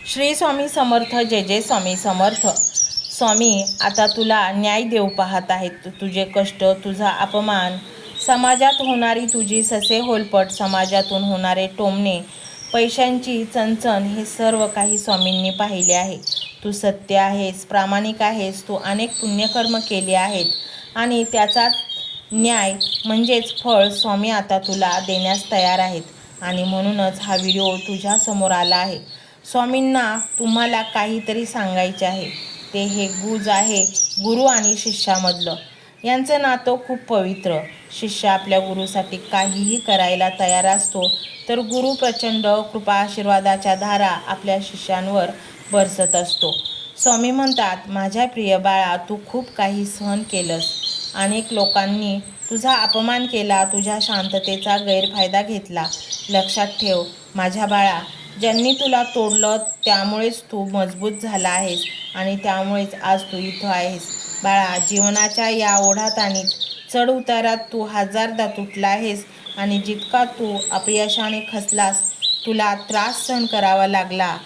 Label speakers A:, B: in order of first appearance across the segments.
A: श्री स्वामी समर्थ. जय जय स्वामी समर्थ. स्वामी आता तुला न्याय देव पाहत आहेत. तुझे कष्ट, तुझा अपमान, समाजात होणारी तुझी ससे होलपट, समाजातून होणारे टोमणे, पैशांची चणचण, हे सर्व काही स्वामींनी पाहिले आहे. तू सत्य आहेस, प्रामाणिक आहेस. तू अनेक पुण्यकर्म केले आहेत आणि त्याचा न्याय म्हणजेच फळ स्वामी आता तुला देण्यास तयार आहेत. आणि म्हणूनच हा व्हिडिओ तुझ्या समोर आला आहे. स्वामींना तुम्हाला काहीतरी सांगायचे आहे. ते हे गुज आहे गुरु आणि शिष्यामधलं. यांचं नातं खूप पवित्र. शिष्य आपल्या गुरुसाठी काहीही करायला तयार असतो, तर गुरु प्रचंड कृपा आशीर्वादाच्या धारा आपल्या शिष्यांवर बरसत असतो. स्वामी म्हणतात, माझ्या प्रिय बाळा, तू खूप काही सहन केलंस. अनेक लोकांनी तुझा अपमान केला, तुझ्या शांततेचा गैरफायदा घेतला. लक्षात ठेव माझ्या बाळा, ज्यांनी तुला तोडलं त्यामुळेच तू मजबूत झाला आहेस आणि त्यामुळेच आज तू इथं आहेस. बाळा, जीवनाच्या या ओढाताणीत, चढ उतारात तू हजारदा तुटला आहेस आणि जितका तू अपयशाने खचलास, तुला त्रास सहन करावा लागला,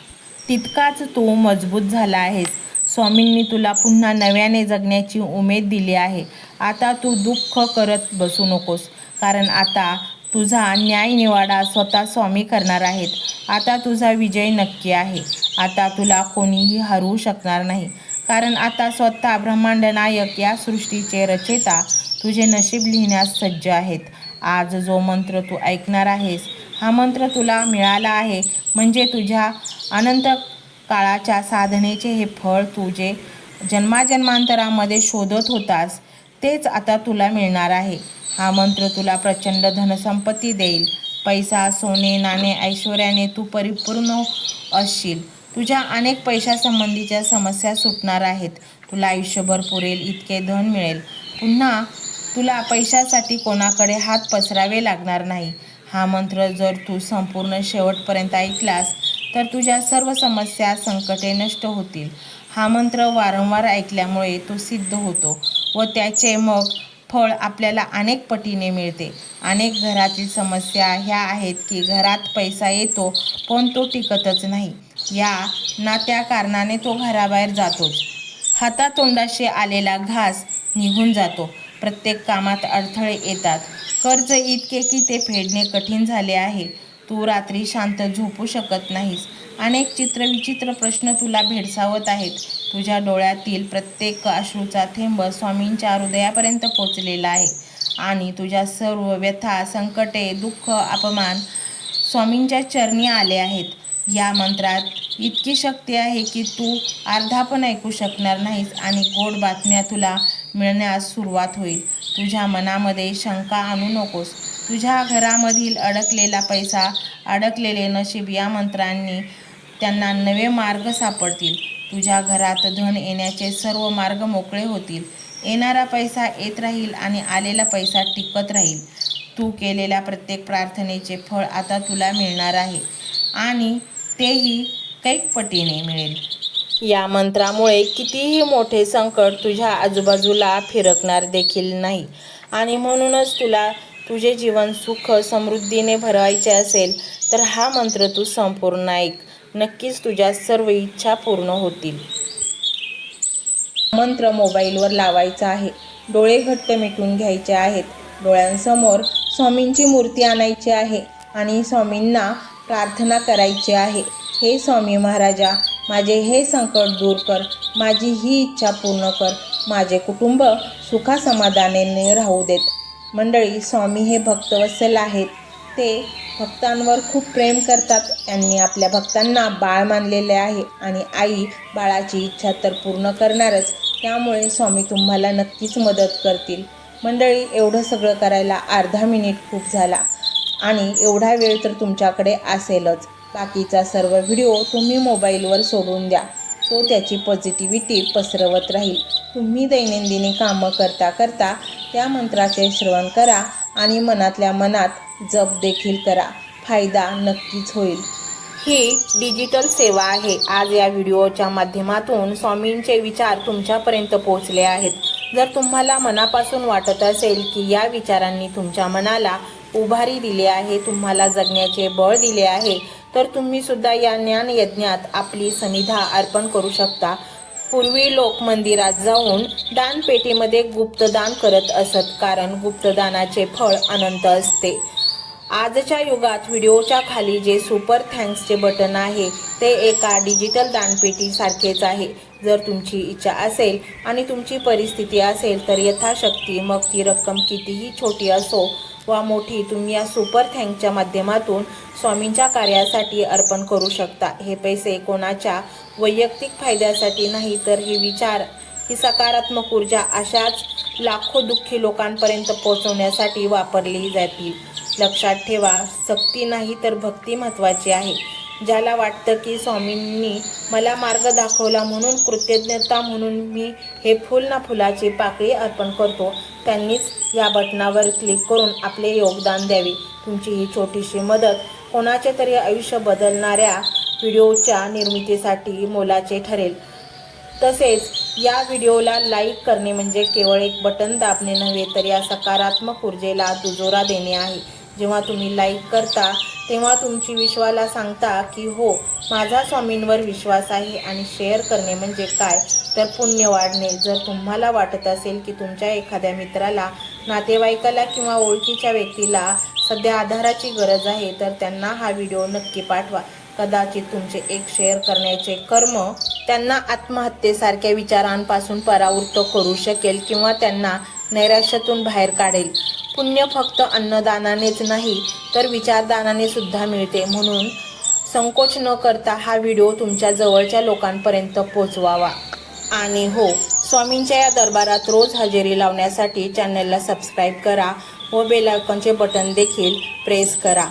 A: तितकाच तू मजबूत झाला आहेस. स्वामींनी तुला पुन्हा नव्याने जगण्याची उमेद दिली आहे. आता तू दुःख करत बसू नकोस, कारण आता तुझा न्यायनिवाडा स्वतः स्वामी करणार आहेत. आता तुझा विजय नक्की आहे. आता तुला कोणीही हरवू शकणार नाही, कारण आता स्वतः ब्रह्मांड नायक, या सृष्टीचे रचयिता तुझे नशीब लिहिण्यास सज्ज आहेत. आज जो मंत्र तू ऐकणार आहेस, हा मंत्र तुला मिळाला आहे म्हणजे तुझ्या अनंत काळाच्या साधनेचे हे फळ, तू जे जन्माजन्मांतरामध्ये शोधत होतास तेच आता तुला मिळणार आहे. हा मंत्र तुला प्रचंड धनसंपत्ती देईल. पैसा, सोने, नाणे, ऐश्वर्याने तू परिपूर्ण असशील. तुझ्या अनेक पैशासंबंधीच्या समस्या सुटणार आहेत. तुला आयुष्यभर पुरेल इतके धन मिळेल. पुन्हा तुला पैशासाठी कोणाकडे हात पसरावे लागणार नाही. हा मंत्र जर तू संपूर्ण शेवटपर्यंत ऐकलास तर तुझ्या सर्व समस्या, संकटे नष्ट होतील. हा मंत्र वारंवार ऐकल्यामुळे तो सिद्ध होतो व त्याचे मग फळ आपल्याला अनेक पटीने मिळते. अनेक घरातील समस्या ह्या आहेत की घरात पैसा येतो पण तो टिकतच नाही. या ना त्या कारणाने तो घराबाहेर जातोच. हातातोंडाशी आलेला घास निघून जातो. प्रत्येक कामात अडथळे येतात. कर्ज इतके की ते फेडणे कठीण झाले आहे. तू रात्री शांत झोपू शकत नाहीस. अनेक चित्रविचित्र प्रश्न तुला भेडसावत आहेत. तुझ्या डोळ्यातील प्रत्येक अश्रूचा थेंब स्वामींच्या हृदयापर्यंत पोचलेला आहे आणि तुझ्या सर्व व्यथा, संकटे, दुःख, अपमान स्वामींच्या चरणी आले आहेत. या मंत्रात इतकी शक्ती आहे की तू अर्धा पण ऐकू शकणार नाहीस आणि गोड बातम्या तुला मिळण्यास सुरुवात होईल. तुझ्या मनामध्ये शंका आणू नकोस. तुझ्या घरामधील अडकलेला पैसा, अडकलेले नशीब, या मंत्रांनी त्यांना नवे मार्ग सापडतील. तुझ्या घरात धन येण्याचे सर्व मार्ग मोकळे होतील. येणारा पैसा येत राहील आणि आलेला पैसा टिकत राहील. तू केलेल्या प्रत्येक प्रार्थनेचे फळ आता तुला मिळणार आहे आणि तेही कैक पटीने मिळेल. या मंत्रामुळे कितीही मोठे संकट तुझ्या आजूबाजूला फिरकणार देखील नाही. आणि म्हणूनच तुला तुझे जीवन सुख समृद्धीने भरवायचे असेल तर हा मंत्र तू संपूर्ण ऐक. नक्कीच तुझ्या सर्व इच्छा पूर्ण होतील. मंत्र मोबाईलवर लावायचा आहे. डोळे घट्ट मिटून घ्यायचे आहेत. डोळ्यांसमोर स्वामींची मूर्ती आणायची आहे आणि स्वामींना प्रार्थना करायची आहे. हे स्वामी महाराजा, माझे हे संकट दूर कर. माझी ही इच्छा पूर्ण कर. माझे कुटुंब सुखासमाधानाने राहू देत. मंडळी, स्वामी हे भक्तवत्सल आहेत. ते भक्तांवर खूप प्रेम करतात. त्यांनी आपल्या भक्तांना बाळ मानलेले आहे आणि आई बाळाची इच्छा तर पूर्ण करणारच. त्यामुळे स्वामी तुम्हाला नक्कीच मदत करतील. मंडळी, एवढं सगळं करायला अर्धा मिनिट खूप झाला आणि एवढा वेळ तर तुमच्याकडे असेलच. बाकीचा सर्व व्हिडिओ तुम्ही मोबाईलवर सोडून द्या. तो त्याची पॉझिटिव्हिटी पसरवत राहील. तुम्ही दैनंदिनी कामं करता करता त्या मंत्राचे श्रवण करा आणि मनातल्या मनात जप देखील करा. फायदा नक्कीच होईल. ही डिजिटल सेवा आहे. आज या व्हिडिओच्या माध्यमातून स्वामींचे विचार तुमच्यापर्यंत पोहोचले आहेत. जर तुम्हाला मनापासून वाटत असेल की या विचारांनी तुमच्या मनाला उभारी दिली आहे, तुम्हाला जगण्याचे बळ दिले आहे, तर तुम्ही सुद्धा या ज्ञान यज्ञात आपली समिधा अर्पण करू शकता. पूर्वी लोक मंदिरात जाऊन दानपेटीमध्ये गुप्तदान करत असत, कारण गुप्तदानाचे फळ अनंत असते. आजच्या युगात व्हिडिओच्या खाली जे सुपर थँक्सचे बटन आहे ते एका डिजिटल दानपेटी सारखेच आहे. जर तुमची इच्छा असेल आणि तुमची परिस्थिती असेल तर यथाशक्ती, मग ती रक्कम कितीही छोटी असो वा मोठी, तुम्ही या सुपर थँक्सच्या माध्यमातून स्वामींच्या कार्यासाठी अर्पण करू शकता. हे पैसे कोणाच्या वैयक्तिक फायद्यासाठी नाही, तर हे विचार, ही सकारात्मक ऊर्जा अशाच लाखो दुःखी लोकांपर्यंत पोहोचवण्यासाठी वापरली जातील. लक्षात ठेवा, सक्ती नाही तर भक्ती महत्त्वाची आहे. ज्याला वाटतं की स्वामींनी मला मार्ग दाखवला म्हणून कृतज्ञता म्हणून मी हे फुल ना फुलाची पाकळी अर्पण करतो, त्यांनीच या बटनावर क्लिक करून आपले योगदान द्यावे. तुमची ही छोटीशी मदत कोणाचे तरी आयुष्य बदलणाऱ्या व्हिडिओच्या निर्मितीसाठी मोलाचे ठरेल. तसेच या व्हिडिओला लाईक करणे म्हणजे केवळ एक बटन दाबणे नव्हे, तर या सकारात्मक ऊर्जेला दुजोरा देणे आहे. जेव्हा तुम्ही लाईक करता तेव्हा तुमची विश्वाला सांगता की हो, माझा स्वामींवर विश्वास आहे. आणि शेअर करणे म्हणजे काय, तर पुण्य वाढणे. जर तुम्हाला वाटत असेल की तुमच्या एखाद्या मित्राला, नातेवाईकाला किंवा ओळखीच्या व्यक्तीला सध्या आधाराची गरज आहे, तर त्यांना हा व्हिडिओ नक्की पाठवा. कदाचित तुमचे एक शेअर करण्याचे कर्म त्यांना आत्महत्येसारख्या विचारांपासून परावृत्त करू शकेल किंवा त्यांना नैराश्यातून बाहेर काढेल. पुण्य फक्त अन्नदानानेच नाही तर विचारदानाने सुद्धा मिळते. म्हणून संकोच न करता हा व्हिडिओ तुमच्या जवळच्या लोकांपर्यंत पोहोचवावा. आणि हो, स्वामींच्या या दरबारात रोज हजेरी लावण्यासाठी चॅनलला सबस्क्राईब करा व बेल आयकॉनचे बटन देखील प्रेस करा.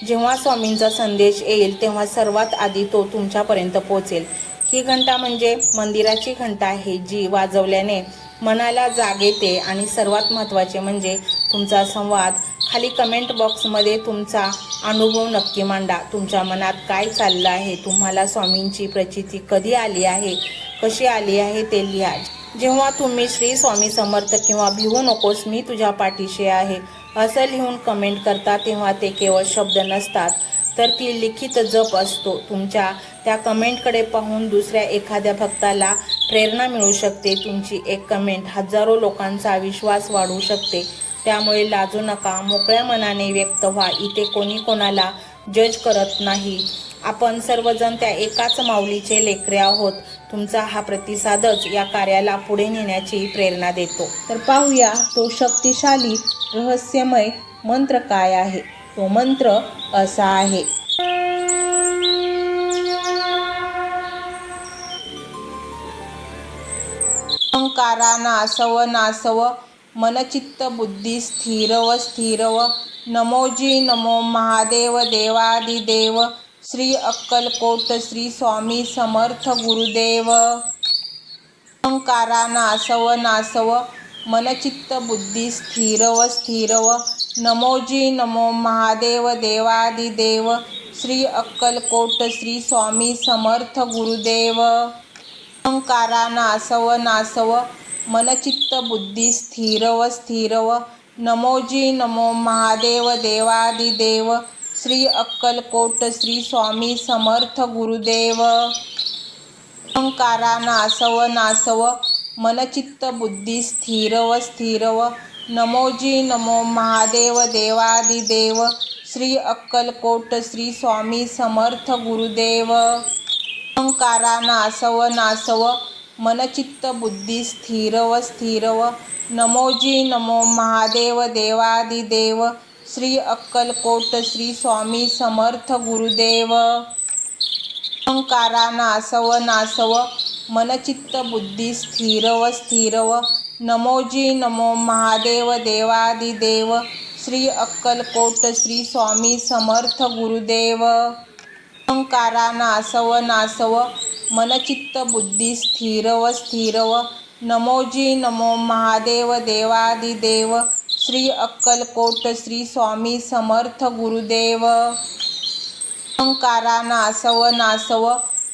A: जेव्हा स्वामींचा संदेश येईल तेव्हा सर्वात आधी तो तुमच्यापर्यंत पोहोचेल. ही घंटा म्हणजे मंदिराची घंटा आहे, जी वाजवल्याने मनाला जाग येते. आणि सर्वात महत्त्वाचे म्हणजे तुमचा संवाद. खाली कमेंट बॉक्समध्ये तुमचा अनुभव नक्की मांडा. तुमच्या मनात काय चाललं आहे, तुम्हाला स्वामींची प्रचिती कधी आली आहे, कशी आली आहे ते लिहा. जेव्हा तुम्ही श्री स्वामी समर्थ किंवा भिवू नकोस मी तुझ्या पाठीशी आहे असं लिहून कमेंट करता, तेव्हा ते केवळ शब्द नसतात, तर ती लिखित जप असतो. तुमच्या त्या कमेंटकडे पाहून दुसऱ्या एखाद्या भक्ताला प्रेरणा मिळू शकते. तुमची एक कमेंट हजारो लोकांचा विश्वास वाढवू शकते. त्यामुळे लाजू नका, मोकळ्या मनाने व्यक्त व्हा. इथे कोणी कोणाला जज करत नाही. आपण सर्वजण त्या एकाच माऊलीचे लेकरे आहोत. तुमचा हा प्रतिसादच या कार्याला पुढे नेण्याची प्रेरणा देतो. तर पाहूया तो शक्तिशाली रहस्यमय मंत्र काय आहे. तो मंत्र असा आहे. अहंकारा नासव नासव, मनचित्त बुद्धी स्थिरव स्थिरव. नमोजी नमो महादेव देवादिदेव, श्री अक्कलकोट श्री स्वामी समर्थ गुरुदेव. अहंकारा नासव नासव, मनचित्त बुद्धी स्थिरव स्थिरव. नमोजी नमो महादेव देवादिदेव, श्री अक्कलकोट श्री स्वामी समर्थ गुरुदेव. अहंकारा नासव नासव, मनचित्त बुद्धी स्थिरव स्थिरव. नमोजी नमो महादेव देवादिदेव, श्री अक्कलकोट श्री स्वामी समर्थ गुरुदेव. अहंकारा नासव नासव, मनचित्त बुद्धी स्थिरव स्थिरव. नमोजी नमो महादेव देवादिदेव, श्री अक्कलकोट श्री स्वामी समर्थ गुरुदेव. अहंकारा नासव नासव, मनचित्त बुद्धी स्थिरव स्थिरव. नमोजी नमो महादेव देवादिदेव, श्री अक्कलकोट श्री स्वामी समर्थ गुरुदेव. अहंकारा नासव नासव, मनचित्त बुद्धी स्थिरव स्थिरव. नमोजी नमो महादेव देवादिदेव, श्री अक्कलकोट श्री स्वामी समर्थ गुरुदेव. अहंकारा नासव नासव, मनचित्त बुद्धी स्थिरव स्थिरव. नमोजी नमो महादेव देवादिदेव, श्री अक्कलकोट श्री स्वामी समर्थ गुरुदेव. अहंकारा नासव नासव,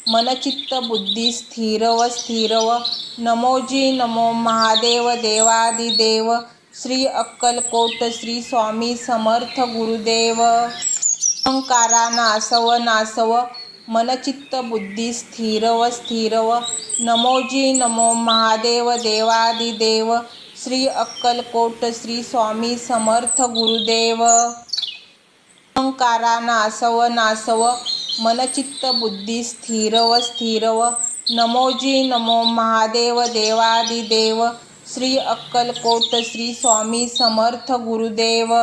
A: मनचित्त बुद्धी स्थिरव स्थिरव. नमोजी नमो महादेव देवादिदेव, श्री अक्कलकोट श्री स्वामी समर्थ गुरुदेव. अहंकारा नासव नासव मनचित्त बुद्धी स्थिरव स्थिरव नमोजी नमो महादेव देवादिदेव श्री अक्कलकोट श्री स्वामी समर्थ गुरुदेव। अहंकारा नासव नासव मनचित्त बुद्धी स्थिरव स्थिरव नमोजी नमो महादेव देवादिदेव श्री अक्कलकोट श्री स्वामी समर्थ गुरुदेव।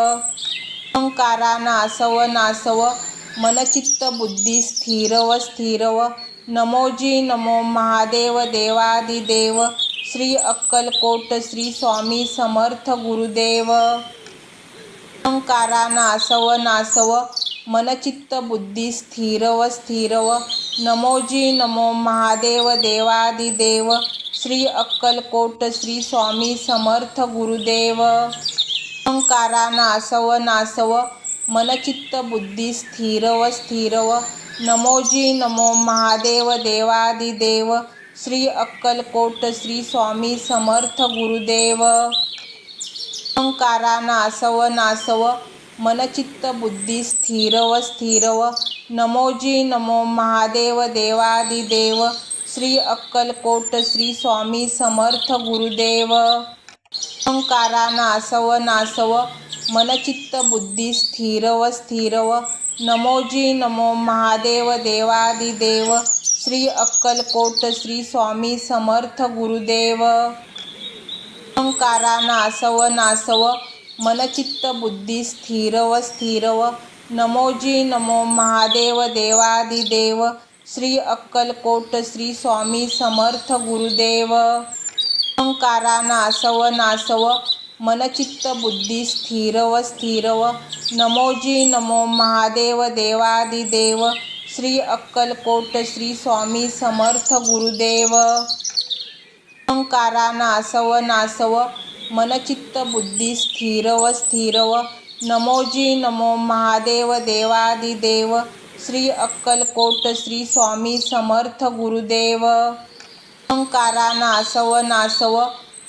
A: अहंकारा नासव नासव मनचित्त बुद्धी स्थिरव स्थिरव नमोजी नमो महादेव देवादिदेव श्री अक्कलकोट श्री स्वामी समर्थ गुरुदेव। अहंकारा नासव नासव मनचित्त बुद्धी स्थिरव स्थिरव नमोजी नमो महादेव देवादिदेव श्री अक्कलकोट श्री स्वामी समर्थ गुरुदेव। अहंकारा नासव नासव मनचित्त बुद्धी स्थिरव स्थिरव नमोजी नमो महादेव देवादिदेव श्री अक्कलकोट श्री स्वामी समर्थ गुरुदेव। अहंकारा नासव नासव मनचित्त बुद्धी स्थिरव स्थिरव नमोजी नमो महादेव देवादिदेव श्री अक्कलकोट श्री स्वामी समर्थ गुरुदेव। अहंकारा नासव नासव मनचित्त बुद्धी स्थिरव स्थिरव नमोजी नमो महादेव देवादिदेव श्री अक्कलकोट श्री स्वामी समर्थ गुरुदेव। अहंकारा नासव नासव मनचित्त बुद्धी स्थिरव स्थिरव नमोजी नमो महादेव देवादिदेव श्री अक्कलकोट श्री स्वामी समर्थ गुरुदेव। अहंकारा नासव नासव मनचित्त बुद्धी स्थिरव स्थिरव नमोजी नमो महादेव देवादिदेव श्री अक्कलकोट श्री स्वामी समर्थ गुरुदेव। अहंकारा नासव नासव मनचित्त बुद्धी स्थिरव स्थिरव नमोजी नमो महादेव देवादिदेव श्री अक्कलकोट श्री स्वामी समर्थ गुरुदेव। अहंकारा नासव नासव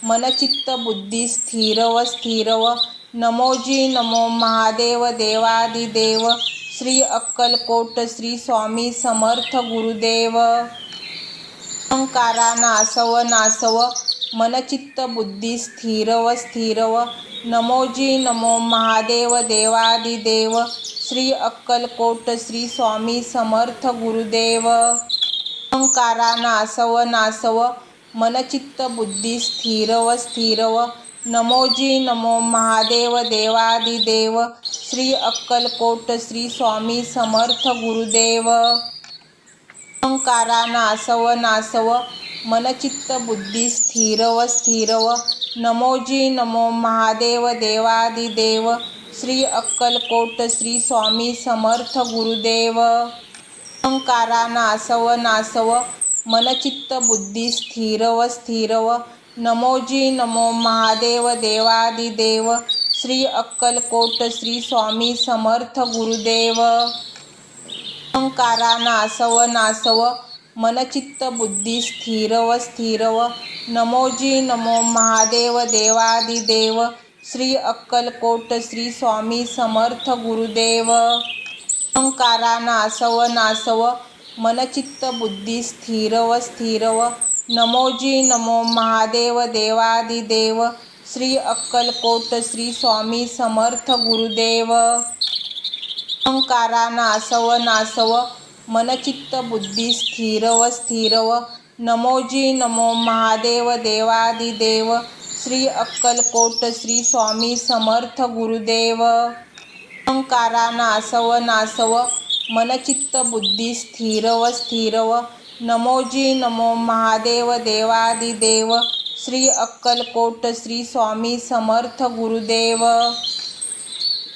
A: मनचित्त बुद्धी स्थिरव स्थिरव नमोजी नमो महादेव देवादिदेव श्री अक्कलकोट श्री स्वामी समर्थ गुरुदेव। अहंकारा नासव नासव मनचित्त बुद्धी स्थिरव स्थिरव नमोजी नमो महादेव देवादिदेव श्री अक्कलकोट श्री स्वामी समर्थ गुरुदेव। अहंकारा नासव नासव मनचित्त बुद्धी स्थिरव स्थिरव नमोजी नमो महादेव देवादिदेव श्री अक्कलकोट श्री स्वामी समर्थ गुरुदेव। अहंकारा नासव नासव मनचित्त बुद्धी स्थिरव स्थिरव नमोजी नमो महादेव देवादिदेव श्री अक्कलकोट श्री स्वामी समर्थ गुरुदेव। अहंकारा नासव नासव मनचित्त बुद्धी स्थिरव स्थिरव नमोजी नमो महादेव देवादिदेव श्री अक्कलकोट श्री स्वामी समर्थ गुरुदेव। अहंकारा नासव नासव मनचित्त बुद्धी स्थिरव स्थिरव नमोजी नमो महादेव देवादिदेव श्री अक्कलकोट श्री स्वामी समर्थ गुरुदेव। अहंकारा नासव नासव मनचित्त बुद्धी स्थिरव स्थिरव नमोजी नमो महादेव देवादिदेव श्री अक्कलकोट श्री स्वामी समर्थ गुरुदेव। अहंकारा नासव नासव मनचित्त बुद्धी स्थिरव स्थिरव नमोजी नमो महादेव देवादिदेव श्री अक्कलकोट श्री स्वामी समर्थ गुरुदेव। अहंकारा नासव नासव मनचित्त बुद्धी स्थिरव स्थिरव नमोजी नमो महादेव देवादिदेव श्री अक्कलकोट श्री स्वामी समर्थ गुरुदेव।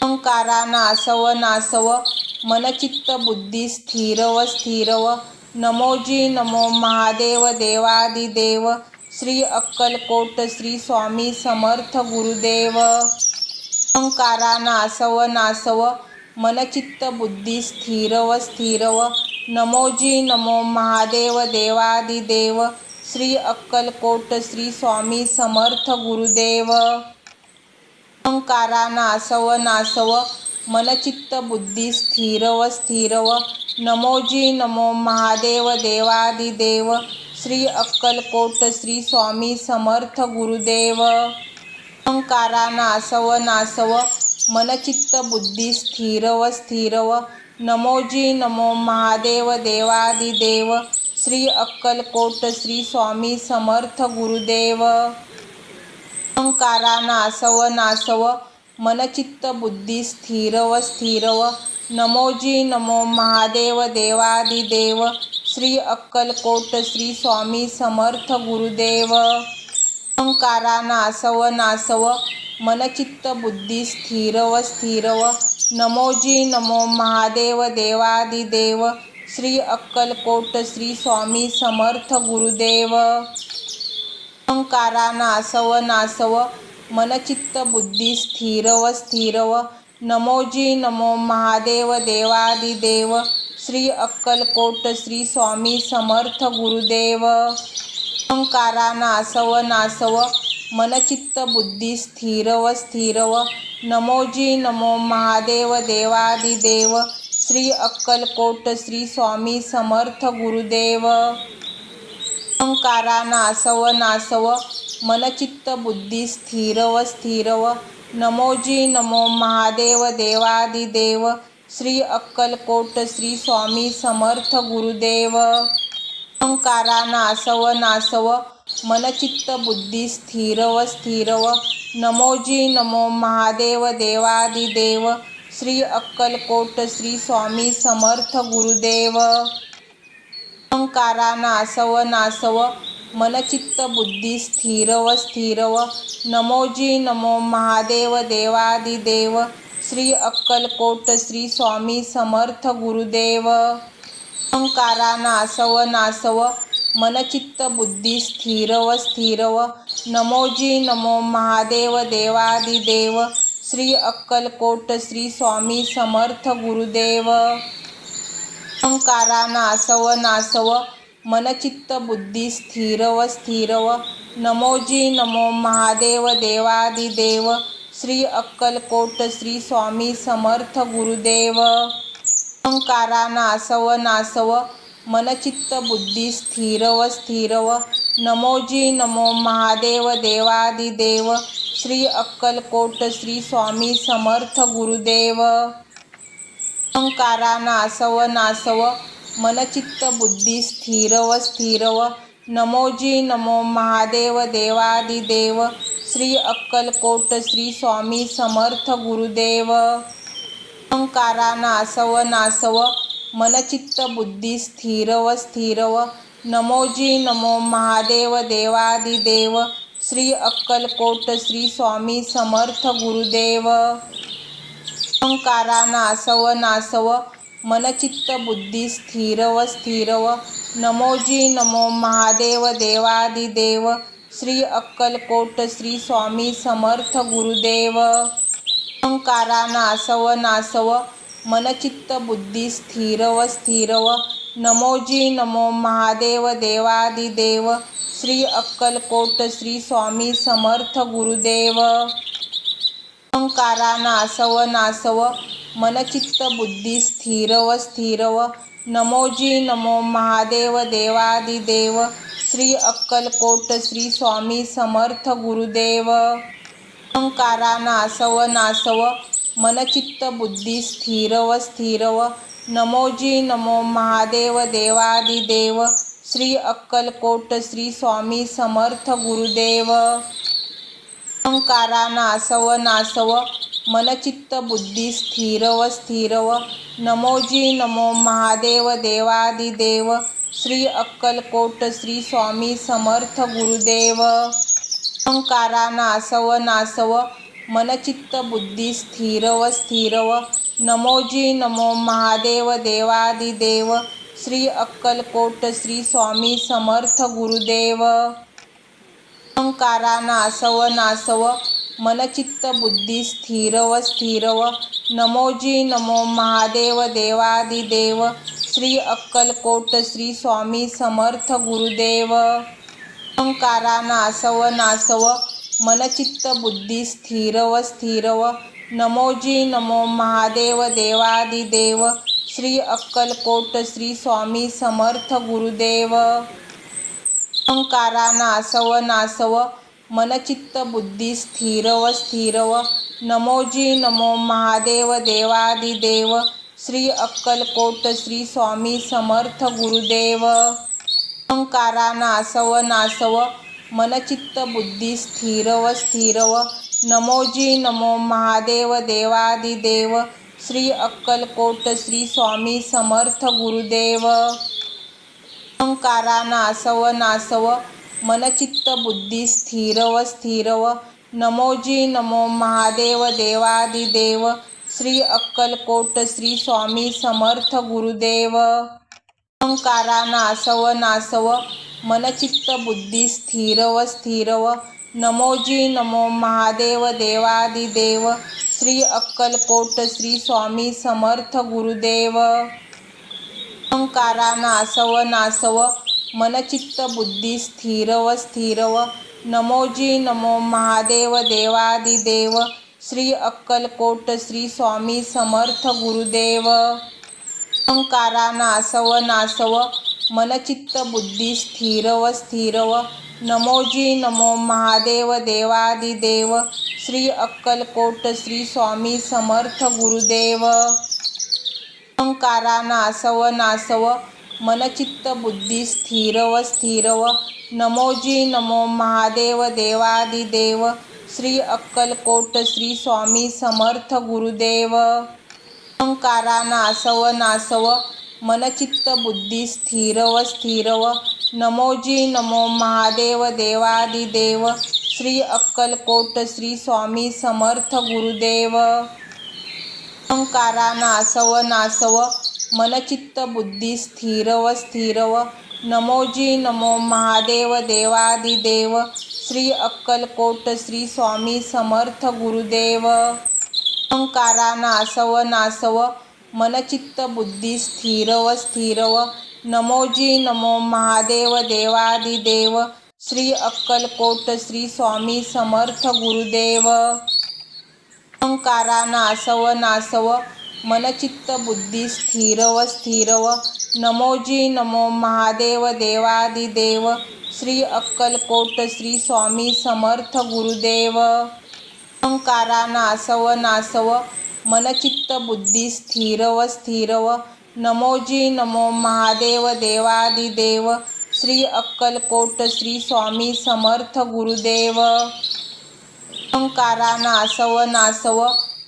A: अहंकारा नासव नासव मनचित्त बुद्धी स्थिरव स्थिरव नमोजी नमो महादेव देवादिदेव श्री अक्कलकोट श्री स्वामी समर्थ गुरुदेव। अहंकारा नासव नासव मनचित्त बुद्धी स्थिरव स्थिरव नमोजी नमो महादेव देवादिदेव श्री अक्कलकोट श्री स्वामी समर्थ गुरुदेव। अहंकारा नासव नासव मनचित्त बुद्धी स्थिरव स्थिरव नमोजी नमो महादेव देवादिदेव श्री अक्कलकोट श्री स्वामी समर्थ गुरुदेव अहंकारा नासव नासव मनचित्त बुद्धी स्थिरव स्थिरव नमोजी नमो महादेव देवादिदेव श्री अक्कलकोट श्री स्वामी समर्थ गुरुदेव अहंकारा नासव नासव मनचित्त बुद्धी स्थिरव स्थिरव नमोजी नमो महादेव देवादिदेव श्री अक्कलकोट श्री स्वामी समर्थ गुरुदेव अहंकारा नासव नासव मनचित्त बुद्धी स्थिरव स्थिरव नमोजी नमो महादेव देवादिदेव श्री अक्कलकोट श्री स्वामी समर्थ गुरुदेव अहंकारा नासव नासव मनचित्त बुद्धी स्थिरव स्थिरव नमोजी नमो महादेव देवादिदेव श्री अक्कलकोट श्री स्वामी समर्थ गुरुदेव अहंकारा नासव नासव मनचित्त बुद्धी स्थिरव स्थिरव नमोजी नमो महादेव देवादिदेव श्री अक्कलकोट श्री स्वामी समर्थ गुरुदेव अहंकारा नासव नासव मनचित्त बुद्धी स्थिरव स्थिरव नमोजी नमो महादेव देवादिदेव श्री अक्कलकोट श्री स्वामी समर्थ गुरुदेव अहंकारा नासव नासव मनचित्त बुद्धी स्थिरव स्थिरव नमोजी नमो महादेव देवादिदेव श्री अक्कलकोट श्री स्वामी समर्थ गुरुदेव अहंकारा नासव नासव मनचित्त बुद्धी स्थिरव स्थिरव नमोजी नमो महादेव देवादिदेव श्री अक्कलकोट श्री स्वामी समर्थ गुरुदेव अहंकारा नासव नासव मनचित्त बुद्धी स्थिरव स्थिरव नमोजी नमो महादेव देवादिदेव श्री अक्कलकोट श्री स्वामी समर्थ गुरुदेव अहंकारा नासव नासव मनचित्त बुद्धी स्थिरव स्थिरव नमोजी नमो महादेव देवादिदेव श्री अक्कलकोट श्री स्वामी समर्थ गुरुदेव अहंकारा नासव नासव मनचित्त बुद्धी स्थिरव स्थिरव नमोजी नमो महादेव देवादिदेव श्री अक्कलकोट श्री स्वामी समर्थ गुरुदेव अहंकारा नासव नासव मनचित्त बुद्धी स्थिरव स्थिरव नमोजी नमो महादेव देवादिदेव श्री अक्कलकोट श्री स्वामी समर्थ गुरुदेव अहंकारा नासव नासव मनचित्त बुद्धी स्थिरव स्थिरव नमोजी नमो महादेव देवादिदेव श्री अक्कलकोट श्री स्वामी समर्थ गुरुदेव अहंकारा नासव नासव मनचित्त बुद्धी स्थिरव स्थिरव नमोजी नमो महादेव देवादिदेव श्री अक्कलकोट श्री स्वामी समर्थ गुरुदेव अहंकारा नासव नासव मनचित्त बुद्धी स्थिरव स्थिरव नमोजी नमो महादेव देवादिदेव श्री अक्कलकोट श्री स्वामी समर्थ गुरुदेव अहंकारा नासव नासव मनचित्त बुद्धी स्थिरव स्थिरव नमोजी नमो महादेव देवादिदेव श्री अक्कलकोट श्री स्वामी समर्थ गुरुदेव अहंकारा नासव नासव मनचित्त बुद्धी स्थिरव स्थिरव नमोजी नमो महादेव देवादिदेव श्री अक्कलकोट श्री स्वामी समर्थ गुरुदेव अहंकारा नासव नासव मनचित्त बुद्धी स्थिरव स्थिरव नमोजी नमो महादेव देवादिदेव श्री अक्कलकोट श्री स्वामी समर्थ गुरुदेव अहंकारा नासव नासव मनचित्त बुद्धी स्थिरव स्थिरव नमोजी नमो महादेव देवादिदेव श्री अक्कलकोट श्री स्वामी समर्थ गुरुदेव अहंकारा नासव नासव मनचित्त बुद्धी स्थिरव स्थिरव नमोजी नमो महादेव देवादिदेव श्री अक्कलकोट श्री स्वामी समर्थ गुरुदेव अहंकारा नासव नासव मनचित्त बुद्धी स्थिरव स्थिरव नमोजी नमो महादेव देवादिदेव श्री अक्कलकोट श्री स्वामी समर्थ गुरुदेव। अहंकारा नासव नासव मनचित्त बुद्धी स्थिरव स्थिरव नमोजी नमो महादेव देवादिदेव श्री अक्कलकोट श्री स्वामी समर्थ गुरुदेव। अहंकारा नासव नासव मनचित्त बुद्धी स्थिरव स्थिरव नमोजी नमो महादेव देवादिदेव श्री अक्कलकोट श्री स्वामी समर्थ गुरुदेव। अहंकारा नासव नासव मनचित्त बुद्धी स्थिरव स्थिरव नमोजी नमो महादेव देवादिदेव श्री अक्कलकोट श्री स्वामी समर्थ गुरुदेव। अहंकारा नासव नासव मनचित्त बुद्धी स्थिरव स्थिरव नमोजी नमो महादेव देवादिदेव श्री अक्कलकोट श्री स्वामी समर्थ गुरुदेव। अहंकारा नासव नासव मनचित्त बुद्धी स्थिरव स्थिरव नमोजी नमो महादेव देवादिदेव श्री अक्कलकोट श्री स्वामी समर्थ गुरुदेव। अहंकारा नासव नासव मनचित्त बुद्धी स्थिरव स्थिरव नमोजी नमो महादेव देवादिदेव श्री अक्कलकोट श्री स्वामी समर्थ गुरुदेव। अहंकारा नासव नासव मनचित्त बुद्धी स्थिरव स्थिरव नमोजी नमो महादेव देवादिदेव श्री अक्कलकोट श्री स्वामी समर्थ गुरुदेव। अहंकारा नासव नासव मनचित्त बुद्धी स्थिरव स्थिरव नमोजी नमो महादेव देवादिदेव श्री अक्कलकोट श्री स्वामी समर्थ गुरुदेव। अहंकारा नासव नासव मनचित्त बुद्धी स्थिरव स्थिरव नमोजी नमो महादेव देवादिदेव श्री अक्कलकोट श्री स्वामी समर्थ गुरुदेव। अहंकारा नासव नासव मनचित्त बुद्धी स्थिरव स्थिरव नमोजी नमो महादेव देवादिदेव श्री अक्कलकोट श्री स्वामी समर्थ गुरुदेव। अहंकारा नासव नासव मनचित्त बुद्धी स्थिरव स्थिरव नमोजी नमो महादेव देवादिदेव श्री अक्कलकोट श्री स्वामी समर्थ गुरुदेव। अहंकारा नासव नासव मनचित्त बुद्धी स्थिरव स्थिरव नमोजी नमो महादेव देवादिदेव श्री अक्कलकोट श्री स्वामी समर्थ गुरुदेव। अहंकारा नासव नासव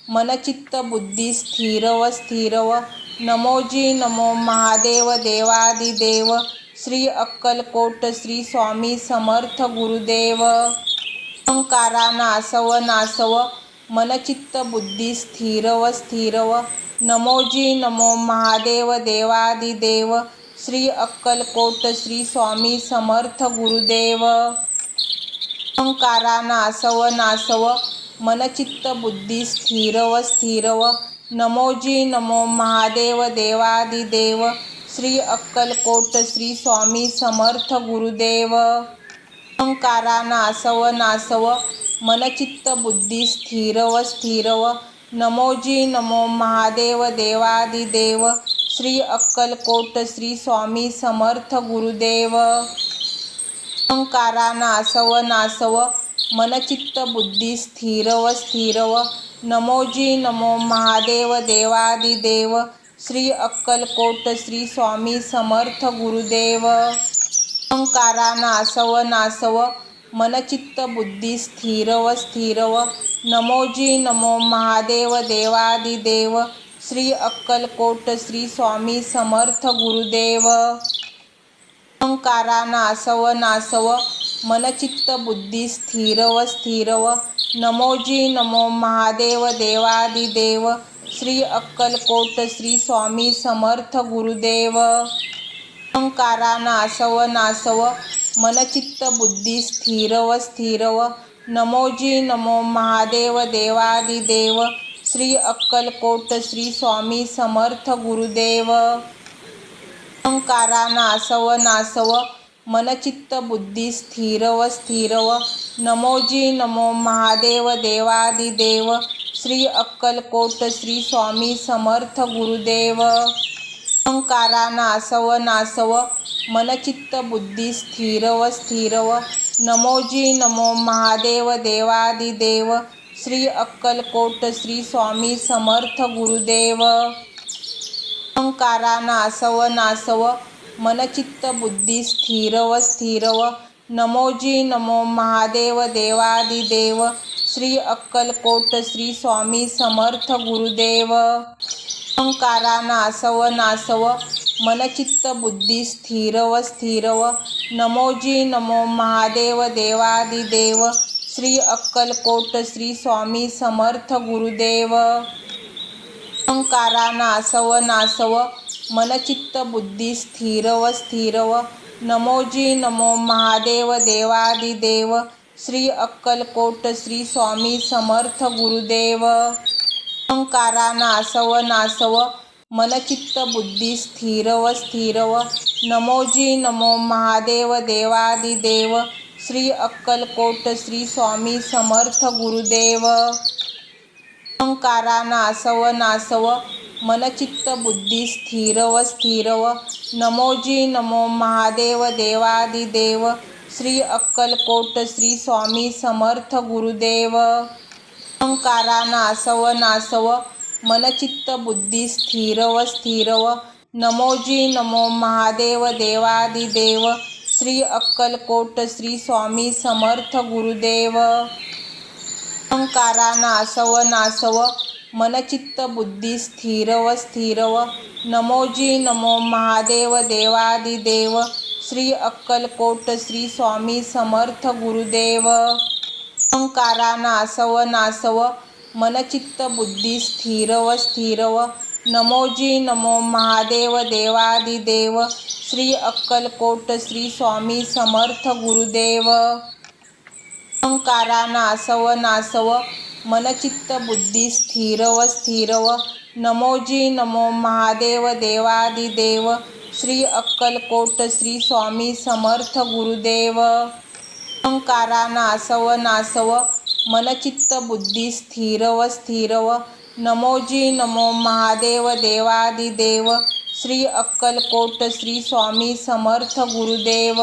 A: मनचित्त बुद्धी स्थिरव स्थिरव नमोजी नमो महादेव देवादिदेव श्री अक्कलकोट श्री स्वामी समर्थ गुरुदेव। अहंकारा नासव नासव मनचित्त बुद्धी स्थिरव स्थिरव नमोजी नमो महादेव देवादिदेव श्री अक्कलकोट श्री स्वामी समर्थ गुरुदेव। अहंकारा नासव नासव मनचित्त बुद्धी स्थिरव स्थिरव नमोजी नमो महादेव देवादिदेव श्री अक्कलकोट श्री स्वामी समर्थ गुरुदेव। अहंकारा नासव नासव मनचित्त बुद्धी स्थिरव स्थिरव नमोजी नमो महादेव देवादिदेव श्री अक्कलकोट श्री स्वामी समर्थ गुरुदेव। अहंकारा नासव नासव मनचित्त बुद्धी स्थिरव स्थिरव नमोजी नमो महादेव देवादिदेव श्री अक्कलकोट श्री स्वामी समर्थ गुरुदेव। अहंकारा नासव नासव मनचित्त बुद्धी स्थिरव स्थिरव नमोजी नमो महादेव देवादिदेव श्री अक्कलकोट श्री स्वामी समर्थ गुरुदेव। अहंकारा नासव नासव मनचित्त बुद्धी स्थिरव स्थिरव नमोजी नमो महादेव देवादिदेव श्री अक्कलकोट श्री स्वामी समर्थ गुरुदेव। अहंकारा नासव नासव मनचित्त बुद्धी स्थिरव स्थिरव नमोजी नमो महादेव देवादिदेव श्री अक्कलकोट श्री स्वामी समर्थ गुरुदेव। अहंकारा नासव नासव मनचित्त बुद्धी स्थिरव स्थिरव नमोजी नमो महादेव देवादिदेव श्री अक्कलकोट श्री स्वामी समर्थ गुरुदेव. अहंकारा नासव नासव मनचित्त बुद्धी स्थिरव स्थिरव. नमोजी नमो महादेव देवादिदेव. श्री अक्कलकोट श्री स्वामी समर्थ गुरुदेव. अहंकारा नासव नासव मनचित्त बुद्धी स्थिरव स्थिरव. नमोजी नमो महादेव देवादिदेव. श्री अक्कलकोट श्री स्वामी समर्थ गुरुदेव. अहंकारा नासव नासव मनचित्त बुद्धी स्थिरव स्थिरव. नमोजी नमो महादेव देवादिदेव. श्री अक्कलकोट श्री स्वामी समर्थ गुरुदेव. अहंकारा नासव नासव मनचित्त बुद्धी स्थिरव स्थिरव. नमोजी नमो महादेव देवादिदेव. श्री अक्कलकोट श्री स्वामी समर्थ गुरुदेव. अहंकारा नासव नासव मनचित्त बुद्धी स्थिरव स्थिरव. नमोजी नमो महादेव देवादिदेव. श्री अक्कलकोट श्री स्वामी समर्थ गुरुदेव. अहंकारा नासव नासव मनचित्त बुद्धी स्थिरव स्थिरव. नमोजी नमो महादेव देवादिदेव. श्री अक्कलकोट श्री स्वामी समर्थ गुरुदेव. अहंकारा नासव नासव मनचित्त बुद्धी स्थिरव स्थिरव. नमोजी नमो महादेव देवादिदेव. श्री अक्कलकोट श्री स्वामी समर्थ गुरुदेव. अहंकारा नासव नासव मनचित्त बुद्धी स्थिरव स्थिरव. नमोजी नमो महादेव देवादिदेव. श्री अक्कलकोट श्री स्वामी समर्थ गुरुदेव. अहंकारा नासव नासव मनचित्त बुद्धी स्थिरव स्थिरव. नमोजी नमो महादेव देवादिदेव. श्री अक्कलकोट श्री स्वामी समर्थ गुरुदेव. अहंकारा नासव नासव मनचित्त बुद्धी स्थिरव स्थिरव. नमोजी नमो महादेव देवादिदेव. श्री अक्कलकोट श्री स्वामी समर्थ गुरुदेव. अहंकारा नासव नासव मनचित्त बुद्धी स्थिरव स्थिरव. नमोजी नमो महादेव देवादिदेव. श्री अक्कलकोट श्री स्वामी समर्थ गुरुदेव.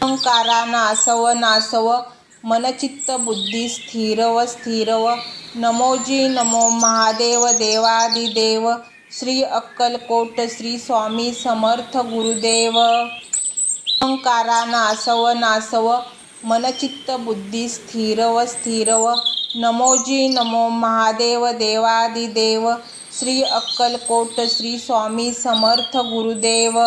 A: अहंकारा नासव नासव मनचित्त बुद्धी स्थिरव स्थिरव. नमोजी नमो महादेव देवादिदेव. श्री अक्कलकोट श्री स्वामी समर्थ गुरुदेव. अहंकारा नासव नासव मनचित्त बुद्धी स्थिरव स्थिरव. नमोजी नमो महादेव देवादिदेव. श्री अक्कलकोट श्री स्वामी समर्थ गुरुदेव.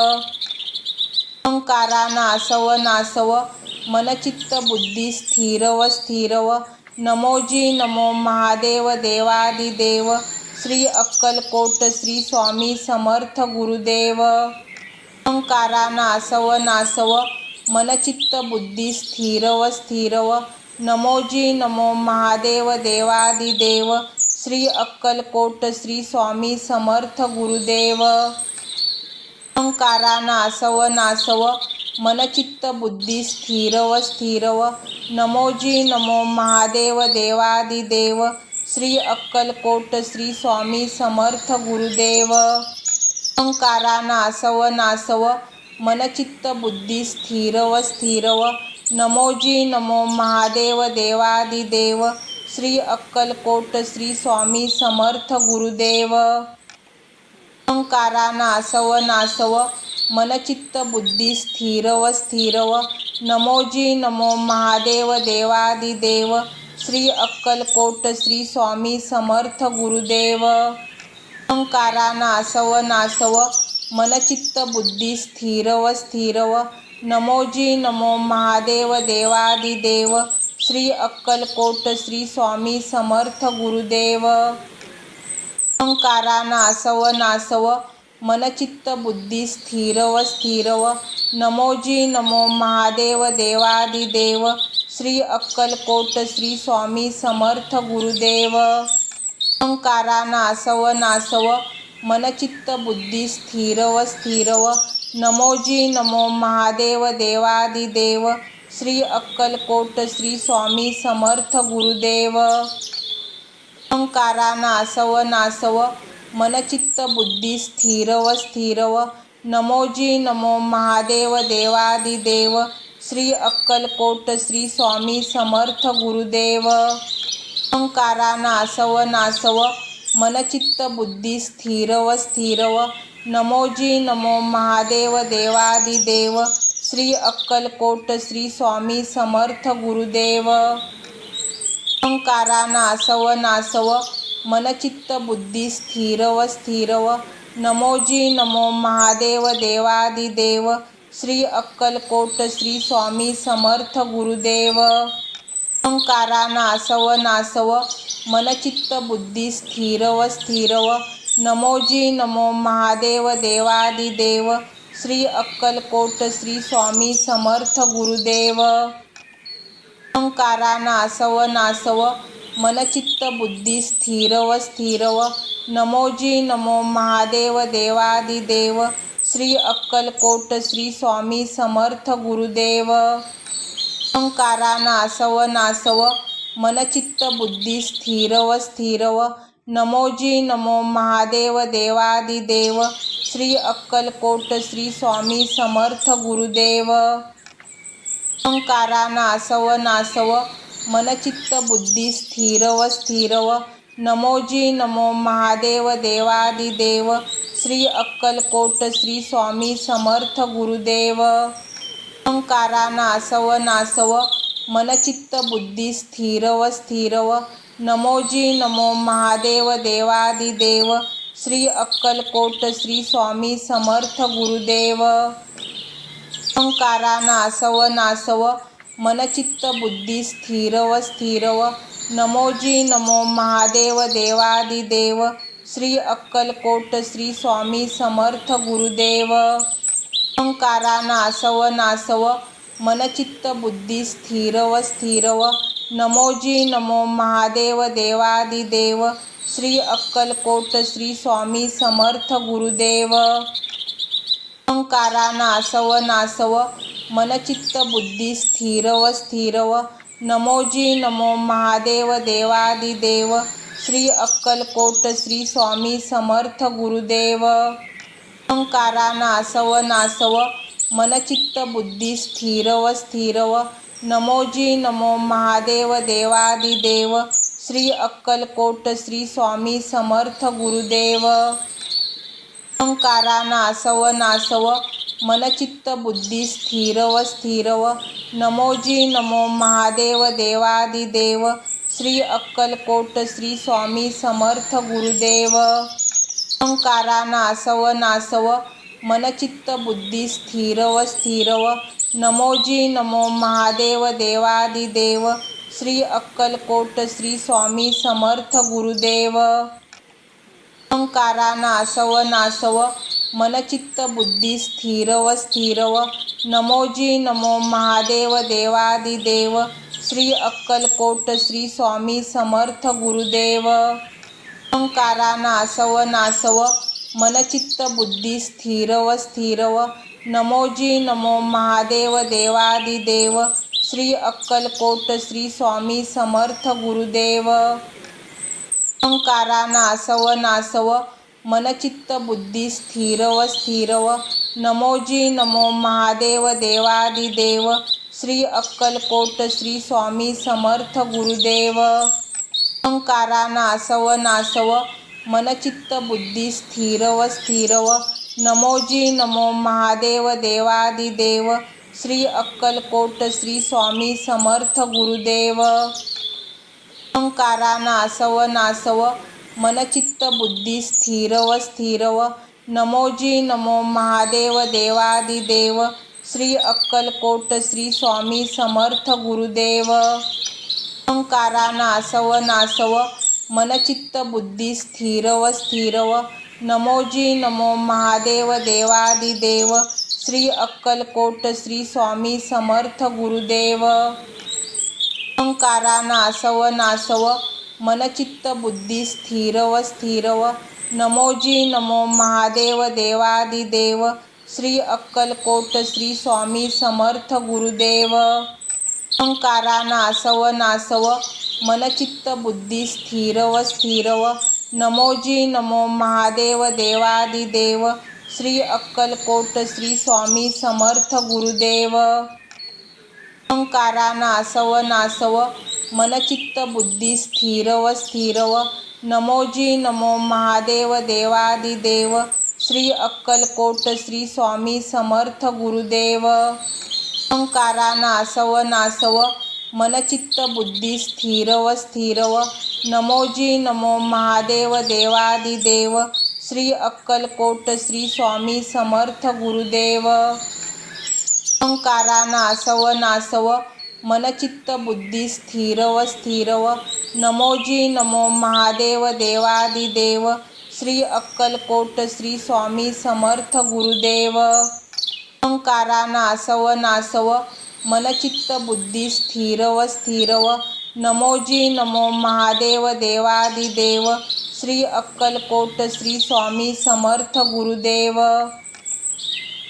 A: अहंकारा नासव नासव मनचित्त बुद्धी स्थिरव स्थिरव. नमोजी नमो महादेव देवादिदेव. श्री अक्कलकोट श्री स्वामी समर्थ गुरुदेव. अहंकारा नासव नासव मनचित्त बुद्धी स्थिरव स्थिरव. नमोजी नमो महादेव देवादिदेव. श्री अक्कलकोट श्री स्वामी समर्थ गुरुदेव. अहंकारा नासव नासव मनचित्त बुद्धी स्थिरव स्थिरव. नमोजी नमो महादेव देवादिदेव. श्री अक्कलकोट श्री स्वामी समर्थ गुरुदेव. अहंकारा नासव नासव मनचित्त बुद्धी स्थिरव स्थिरव. नमोजी नमो महादेव देवादिदेव. श्री अक्कलकोट श्री स्वामी समर्थ गुरुदेव. अहंकारा नासव नासव मनचित्त बुद्धी स्थिरव स्थिरव. नमोजी नमो महादेव देवादिदेव. श्री अक्कलकोट श्री स्वामी समर्थ गुरुदेव. अहंकारा नासव नासव मनचित्त बुद्धी स्थिरव स्थिरव. नमोजी नमो महादेव देवादिदेव. श्री अक्कलकोट श्री स्वामी समर्थ गुरुदेव. अहंकारा नासव नासव मनचित्त बुद्धी स्थिरव स्थिरव. नमोजी नमो महादेव देवादिदेव. श्री अक्कलकोट श्री स्वामी समर्थ गुरुदेव. अहंकारा नासव नासव मनचित्त बुद्धी स्थिरव स्थिरव. नमोजी नमो महादेव देवादिदेव. श्री अक्कलकोट श्री स्वामी समर्थ गुरुदेव. अहंकारा नासव नासव मनचित्त बुद्धी स्थिरव स्थिरव नमोजी नमो महादेव देवादिदेव श्री अक्कलकोट श्री स्वामी समर्थ गुरुदेव। अहंकारा नासव नासव मनचित्त बुद्धी स्थिरव स्थिरव नमोजी नमो महादेव देवादिदेव श्री अक्कलकोट श्री स्वामी समर्थ गुरुदेव। अहंकारा नासव नासव मनचित्त बुद्धी स्थिरव स्थिरव नमोजी नमो महादेव देवादिदेव श्री अक्कलकोट श्री स्वामी समर्थ गुरुदेव। अहंकारा नासव नासव मनचित्त बुद्धी स्थिरव स्थिरव नमोजी नमो महादेव देवादिदेव श्री अक्कलकोट श्री स्वामी समर्थ गुरुदेव। अहंकारा नासव नासव मनचित्त बुद्धी स्थिरव स्थिरव नमोजी नमो महादेव देवादिदेव श्री अक्कलकोट श्री स्वामी समर्थ गुरुदेव। अहंकारा नासव नासव मनचित्त बुद्धी स्थिरव स्थिरव नमोजी नमो महादेव देवादिदेव श्री अक्कलकोट श्री स्वामी समर्थ गुरुदेव। अहंकारा नासव नासव मनचित्त बुद्धी स्थिरव स्थिरव नमोजी नमो महादेव देवादिदेव श्री अक्कलकोट श्री स्वामी समर्थ गुरुदेव। अहंकारा नासव नासव मनचित्त बुद्धी स्थिरव स्थिरव नमोजी नमो महादेव देवादिदेव श्री अक्कलकोट श्री स्वामी समर्थ गुरुदेव। अहंकारा नासव नासव मनचित्त बुद्धी स्थिरव स्थिरव नमोजी नमो महादेव देवादिदेव श्री अक्कलकोट श्री स्वामी समर्थ गुरुदेव। अहंकारा नासव नासव मनचित्त बुद्धी स्थिरव स्थिरव नमोजी नमो महादेव देवादिदेव श्री अक्कलकोट श्री स्वामी समर्थ गुरुदेव। अहंकारा नासव नासव मनचित्त बुद्धी स्थिरव स्थिरव नमोजी नमो महादेव देवादिदेव श्री अक्कलकोट श्री स्वामी समर्थ गुरुदेव। अहंकारा नासव नासव मनचित्त बुद्धी स्थिरव स्थिरव नमोजी नमो महादेव देवादिदेव श्री अक्कलकोट श्री स्वामी समर्थ गुरुदेव। अहंकारा नासव नासव मनचित्त बुद्धी स्थिरव स्थिरव नमोजी नमो महादेव देवादिदेव श्री अक्कलकोट श्री स्वामी समर्थ गुरुदेव। अहंकारा नासव नासव मनचित्त बुद्धी स्थिरव स्थिरव नमोजी नमो महादेव देवादिदेव श्री अक्कलकोट श्री स्वामी समर्थ गुरुदेव। अहंकारा नासव नासव मनचित्त बुद्धी स्थिरव स्थिरव नमोजी नमो महादेव देवादिदेव श्री अक्कलकोट श्री स्वामी समर्थ गुरुदेव। अहंकारा नासव नासव मनचित्त बुद्धी स्थिरव स्थिरव नमोजी नमो महादेव देवादिदेव श्री अक्कलकोट श्री स्वामी समर्थ गुरुदेव। अहंकारा नासव नासव मनचित्त बुद्धी स्थिरव स्थिरव नमोजी नमो महादेव देवादिदेव श्री अक्कलकोट श्री स्वामी समर्थ गुरुदेव। अहंकारा नासव नासव मनचित्त बुद्धी स्थिरव स्थिरव नमोजी नमो महादेव देवादिदेव श्री अक्कलकोट श्री स्वामी समर्थ गुरुदेव। अहंकारा नासव नासव मनचित्त बुद्धी स्थिरव स्थिरव नमोजी नमो महादेव देवादिदेव श्री अक्कलकोट श्री स्वामी समर्थ गुरुदेव। अहंकारा नासव नासव मनचित्त बुद्धी स्थिरव स्थिरव नमोजी नमो महादेव देवादिदेव श्री अक्कलकोट श्री स्वामी समर्थ गुरुदेव। अहंकारा नासव नासव मनचित्त बुद्धी स्थिरव स्थिरव नमोजी नमो महादेव देवादिदेव श्री अक्कलकोट श्री स्वामी समर्थ गुरुदेव। अहंकारा नासव नासव मनचित्त बुद्धी स्थिरव स्थिरव नमोजी नमो महादेव देवादिदेव श्री अक्कलकोट श्री स्वामी समर्थ गुरुदेव अहंकारा नासव नासव मनचित्त बुद्धी स्थिरव स्थिरव नमोजी नमो महादेव देवादिदेव श्री अक्कलकोट श्री स्वामी समर्थ गुरुदेव अहंकारा नासव नासव मनचित्त बुद्धी स्थिरव स्थिरव नमोजी नमो महादेव देवादिदेव श्री अक्कलकोट श्री स्वामी समर्थ गुरुदेव अहंकारा नासव नासव मनचित्त बुद्धी स्थिरव स्थिरव नमोजी नमो महादेव देवादिदेव श्री अक्कलकोट श्री स्वामी समर्थ गुरुदेव अहंकारा नासव नासव मनचित्त बुद्धी स्थिरव स्थिरव नमोजी नमो महादेव देवादिदेव श्री अक्कलकोट श्री स्वामी समर्थ गुरुदेव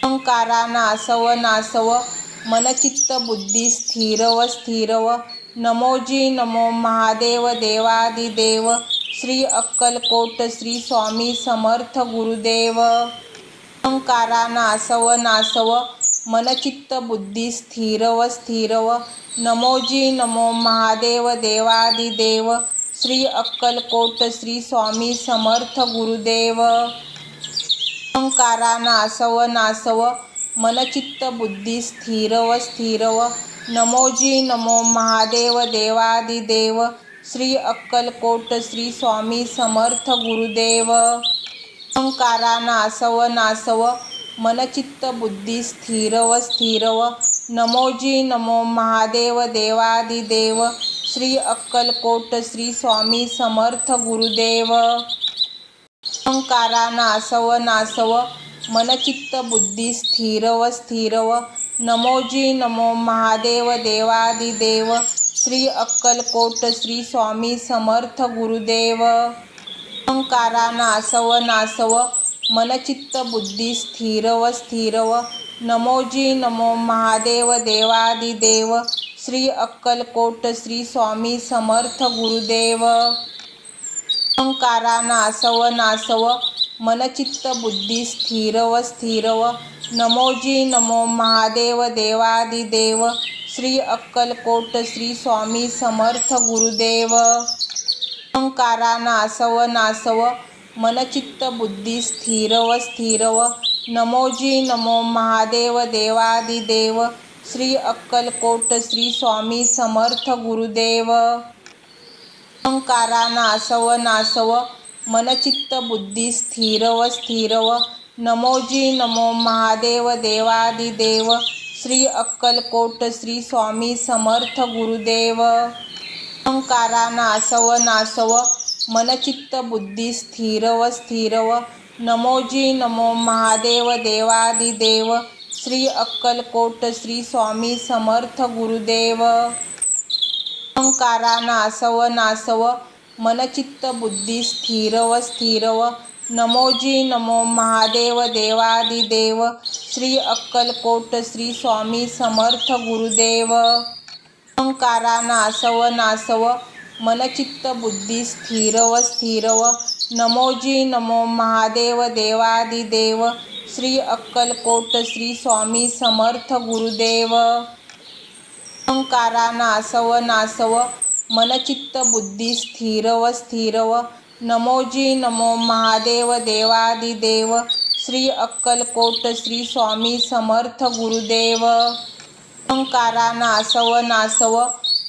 A: अहंकारा नासव नासव मनचित्त बुद्धी स्थिरव स्थिरव नमोजी नमो महादेव देवादिदेव श्री अक्कलकोट श्री स्वामी समर्थ गुरुदेव अहंकारा नासव नासव मनचित्त बुद्धी स्थिरव स्थिरव नमोजी नमो महादेव देवादिदेव श्री अक्कलकोट श्री स्वामी समर्थ गुरुदेव अहंकारा नासव नासव मनचित्त बुद्धी स्थिरव स्थिरव नमोजी नमो महादेव देवादिदेव श्री अक्कलकोट श्री स्वामी समर्थ गुरुदेव अहंकारा नासव नासव मनचित्त बुद्धी स्थिरव स्थिरव नमोजी नमो महादेव देवादिदेव श्री अक्कलकोट श्री स्वामी समर्थ गुरुदेव अहंकारा नासव नासव मनचित्त बुद्धी स्थिरव स्थिरव नमोजी नमो महादेव देवादिदेव श्री अक्कलकोट श्री स्वामी समर्थ गुरुदेव अहंकारा नासव नासव मनचित्त बुद्धी स्थिरव स्थिरव नमोजी नमो महादेव देवादिदेव श्री अक्कलकोट श्री स्वामी समर्थ गुरुदेव अहंकारा नासव नासव मनचित्त बुद्धी स्थिरव स्थिरव नमोजी नमो महादेव देवादिदेव श्री अक्कलकोट श्री स्वामी समर्थ गुरुदेव अहंकारा नासव नासव मनचित्त बुद्धी स्थिरव स्थिरव नमोजी नमो महादेव देवादिदेव श्री अक्कलकोट श्री स्वामी समर्थ गुरुदेव अहंकारा नासव नासव मनचित्त बुद्धी स्थिरव स्थिरव नमोजी नमो महादेव देवादिदेव श्री अक्कलकोट श्री स्वामी समर्थ गुरुदेव अहंकारा नासव नासव मनचित्त बुद्धी स्थिरव स्थिरव नमोजी नमो महादेव देवादिदेव श्री अक्कलकोट श्री स्वामी समर्थ गुरुदेव अहंकारा नासव नासव मनचित्त बुद्धी स्थिरव स्थिरव नमोजी नमो महादेव देवादिदेव श्री अक्कलकोट श्री स्वामी समर्थ गुरुदेव अहंकारा नासव नासव मनचित्त बुद्धी स्थिरव स्थिरव नमोजी नमो महादेव देवादिदेव श्री अक्कलकोट श्री स्वामी समर्थ गुरुदेव अहंकारा नासव नासव मनचित्त बुद्धी स्थिरव स्थिरव नमोजी नमो महादेव देवादिदेव श्री अक्कलकोट श्री स्वामी समर्थ गुरुदेव अहंकारा नासव नासव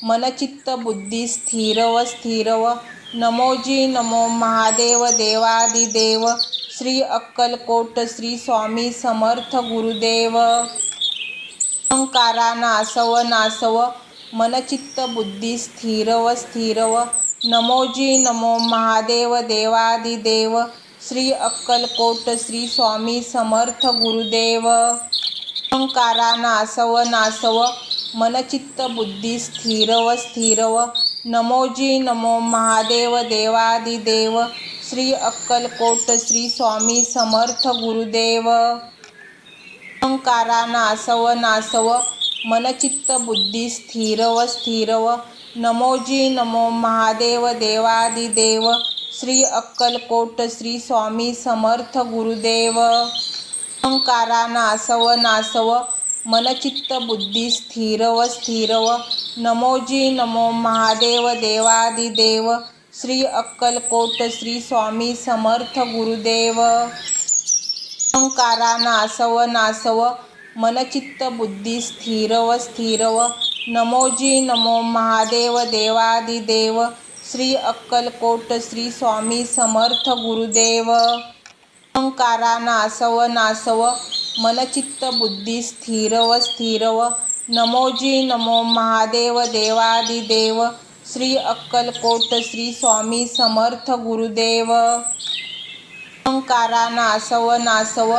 A: मनचित्त बुद्धी स्थिरव स्थिरव नमोजी नमो महादेव देवादिदेव श्री अक्कलकोट श्री स्वामी समर्थ गुरुदेव अहंकारा नासव नासव मनचित्त बुद्धी स्थिरव स्थिरव नमोजी नमो महादेव देवादिदेव श्री अक्कलकोट श्री स्वामी समर्थ गुरुदेव अहंकारा नासव नासव मनचित्त बुद्धी स्थिरव स्थिरव नमोजी नमो महादेव देवादिदेव श्री अक्कलकोट श्री स्वामी समर्थ गुरुदेव अहंकारा नासव नासव मनचित्त बुद्धी स्थिरव स्थिरव नमोजी नमो महादेव देवादिदेव श्री अक्कलकोट श्री स्वामी समर्थ गुरुदेव। अहंकारा नासव नासव मनचित्त बुद्धी स्थिरव स्थिरव नमोजी नमो महादेव देवादिदेव श्री अक्कलकोट श्री स्वामी समर्थ गुरुदेव। अहंकारा नासव नासव मनचित्त बुद्धी स्थिरव स्थिरव नमोजी नमो महादेव देवादिदेव श्री अक्कलकोट श्री स्वामी समर्थ गुरुदेव। अहंकारा नासव नासव मनचित्त बुद्धी स्थिरव स्थिरव नमोजी नमो महादेव देवादिदेव श्री अक्कलकोट श्री स्वामी समर्थ गुरुदेव। अहंकारा नासव नासव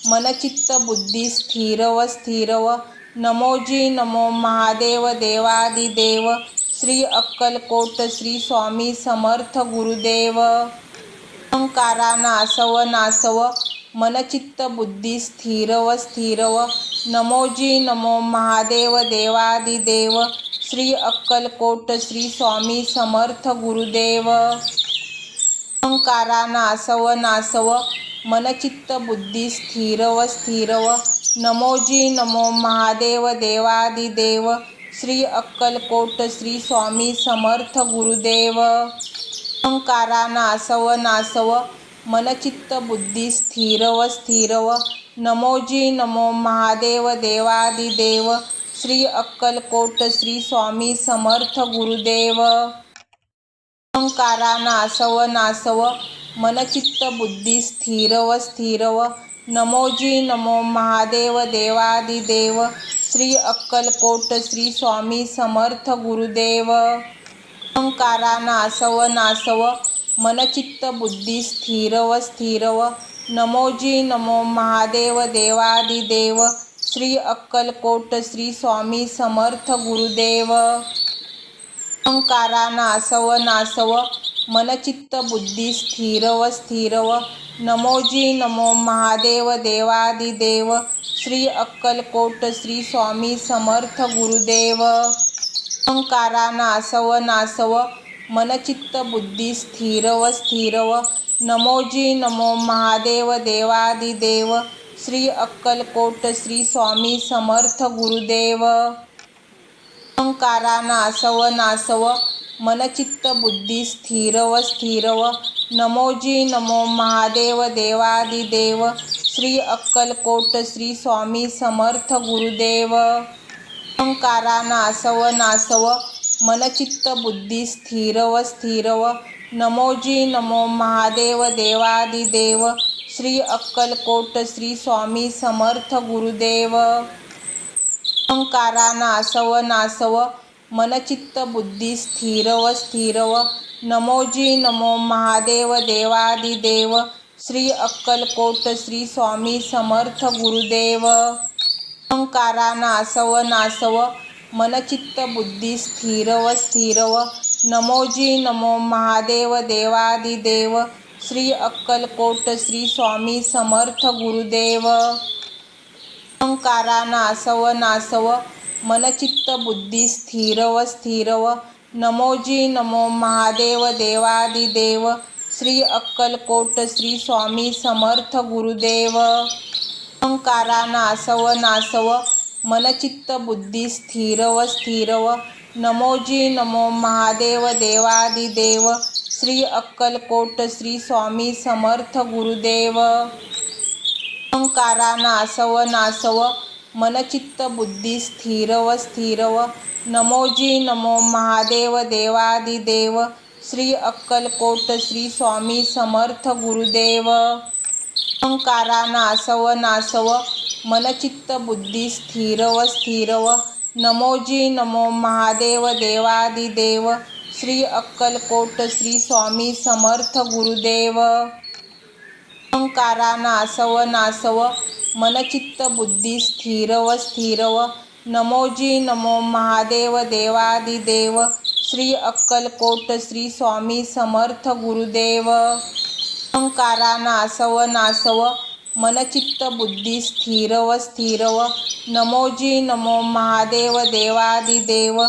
A: मनचित्त बुद्धी स्थिरव स्थिरव नमोजी नमो महादेव देवादिदेव श्री अक्कलकोट श्री स्वामी समर्थ गुरुदेव। अहंकारा नासव नासव मनचित्त बुद्धी स्थिरव स्थिरव नमोजी नमो महादेव देवादिदेव श्री अक्कलकोट श्री स्वामी समर्थ गुरुदेव। अहंकारा नासव नासव मनचित्त बुद्धी स्थिरव स्थिरव नमोजी नमो महादेव देवादिदेव श्री अक्कलकोट श्री स्वामी समर्थ गुरुदेव। अहंकारा नासव नासव मनचित्त बुद्धी स्थिरव स्थिरव नमोजी नमो महादेव देवादिदेव श्री अक्कलकोट श्री स्वामी समर्थ गुरुदेव। अहंकारा नासव नासव मनचित्त बुद्धी स्थिरव स्थिरव नमोजी नमो महादेव देवादिदेव श्री अक्कलकोट श्री स्वामी समर्थ गुरुदेव। अहंकारा नासव नासव मनचित्त बुद्धी स्थिरव स्थिरव नमोजी नमो महादेव देवादिदेव श्री अक्कलकोट श्री स्वामी समर्थ गुरुदेव। अहंकारा नासव नासव मनचित्त बुद्धी स्थिरव स्थिरव नमोजी नमो महादेव देवादिदेव श्री अक्कलकोट श्री स्वामी समर्थ गुरुदेव। अहंकारा नासव नासव मनचित्त बुद्धी स्थिरव स्थिरव नमोजी नमो महादेव देवादिदेव श्री अक्कलकोट श्री स्वामी समर्थ गुरुदेव। अहंकारा नासव नासव मनचित्त बुद्धी स्थिरव स्थिरव नमोजी नमो महादेव देवादिदेव श्री अक्कलकोट श्री स्वामी समर्थ गुरुदेव। अहंकारा नासव नासव मनचित्त बुद्धी स्थिरव स्थिरव नमोजी नमो महादेव देवादिदेव श्री अक्कलकोट श्री स्वामी समर्थ गुरुदेव। अहंकारा नासव नासव मनचित्त बुद्धी स्थिरव स्थिरव नमोजी नमो महादेव देवादिदेव श्री अक्कलकोट श्री स्वामी समर्थ गुरुदेव। अहंकारा नासव नासव मनचित्त बुद्धी स्थिरव स्थिरव नमोजी नमो महादेव देवादिदेव श्री अक्कलकोट श्री स्वामी समर्थ गुरुदेव। अहंकारा नासव नासव मनचित्त बुद्धी स्थिरव स्थिरव नमोजी नमो महादेव देवादिदेव श्री अक्कलकोट श्री स्वामी समर्थ गुरुदेव। अहंकारा नासव नासव मनचित्त बुद्धी स्थिरव स्थिरव नमोजी नमो महादेव देवादिदेव श्री अक्कलकोट श्री स्वामी समर्थ गुरुदेव। अहंकारा नासव नासव मनचित्त बुद्धी स्थिरव स्थिरव नमोजी नमो महादेव देवादिदेव श्री अक्कलकोट श्री स्वामी समर्थ गुरुदेव। अहंकारा नासव नासव मनचित्त बुद्धी स्थिरव स्थिरव नमोजी नमो महादेव देवादिदेव श्री अक्कलकोट श्री स्वामी समर्थ गुरुदेव। अहंकारा नासव नासव मनचित्त बुद्धी स्थिरव स्थिरव नमोजी नमो महादेव देवादिदेव श्री अक्कलकोट श्री स्वामी समर्थ गुरुदेव। अहंकारा नासव नासव मनचित्त बुद्धी स्थिरव स्थिरव नमोजी नमो महादेव देवादिदेव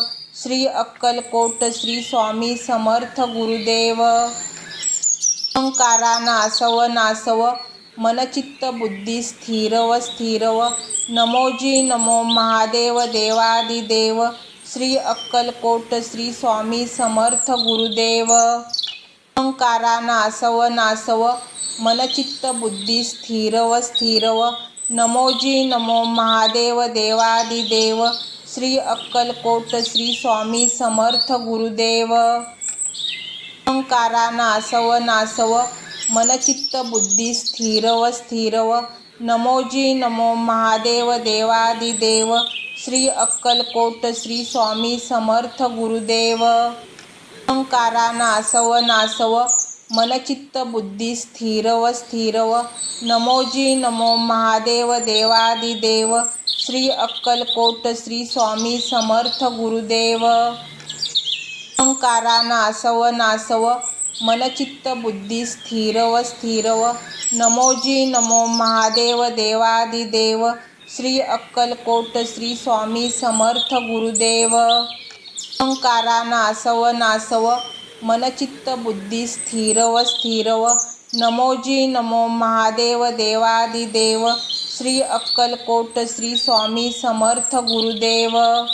A: श्री अक्कलकोट श्री स्वामी समर्थ गुरुदेव. अहंकारा नासव नासव मनचित्त बुद्धी स्थिरव स्थिरव. नमोजी नमो महादेव देवादिदेव. श्री अक्कलकोट श्री स्वामी समर्थ गुरुदेव. अहंकारा नासव नासव मनचित्त बुद्धी स्थिरव स्थिरव. नमोजी नमो महादेव देवादिदेव. श्री अक्कलकोट श्री स्वामी समर्थ गुरुदेव. अहंकारा नासव नासव मनचित्त बुद्धी स्थिरव स्थिरव. नमोजी नमो महादेव देवादिदेव. श्री अक्कलकोट श्री स्वामी समर्थ गुरुदेव. अहंकारा नासव नासव मनचित्त बुद्धी स्थिरव स्थिरव. नमोजी नमो महादेव देवादिदेव. श्री अक्कलकोट श्री स्वामी समर्थ गुरुदेव. अहंकारा नासव नासव मनचित्त बुद्धी स्थिरव स्थिरव. नमोजी नमो महादेव देवादिदेव. श्री अक्कलकोट श्री स्वामी समर्थ गुरुदेव. अहंकारा नासव नासव मनचित्त बुद्धी स्थिरव स्थिरव. नमोजी नमो महादेव देवादिदेव. श्री अक्कलकोट श्री स्वामी समर्थ गुरुदेव.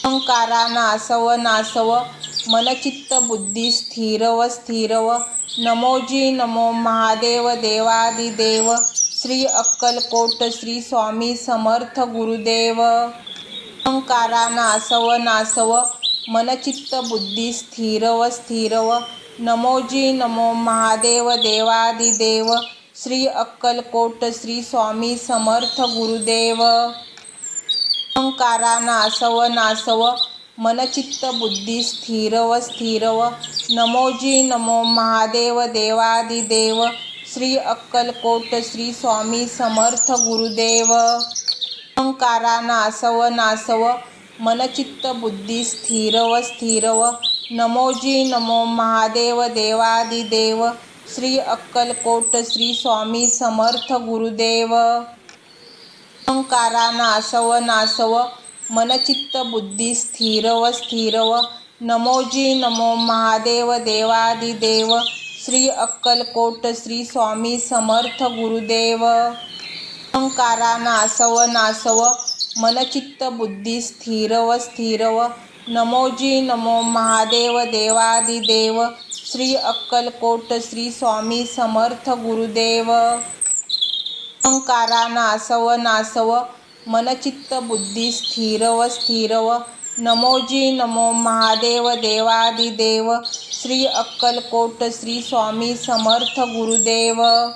A: अहंकारा नासव नासव मनचित्त बुद्धी स्थिरव स्थिरव. नमोजी नमो महादेव देवादिदेव. श्री अक्कलकोट श्री स्वामी समर्थ गुरुदेव. अहंकारा नासव नासव मनचित्त बुद्धी स्थिरव स्थिरव. नमोजी नमो महादेव देवादिदेव. श्री अक्कलकोट श्री स्वामी समर्थ गुरुदेव. अहंकारा नासव नासव मनचित्त बुद्धी स्थिरव स्थिरव. नमोजी नमो महादेव देवादिदेव. श्री अक्कलकोट श्री स्वामी समर्थ गुरुदेव. अहंकारा नासव नासव मनचित्त बुद्धी स्थिरव स्थिरव. नमोजी नमो महादेव देवादिदेव. श्री अक्कलकोट श्री स्वामी समर्थ गुरुदेव. अहंकारा नासव नासव मनचित्त बुद्धी स्थिरव स्थिरव. नमोजी नमो महादेव देवादिदेव. श्री अक्कलकोट श्री स्वामी समर्थ गुरुदेव. अहंकारा नासव नासव मनचित्त बुद्धी स्थिरव स्थिरव. नमोजी नमो महादेव देवादिदेव. श्री अक्कलकोट श्री स्वामी समर्थ गुरुदेव. अहंकारा नासव नासव मनचित्त बुद्धी स्थिरव स्थिरव. नमोजी नमो महादेव देवादिदेव. श्री अक्कलकोट श्री स्वामी समर्थ गुरुदेव.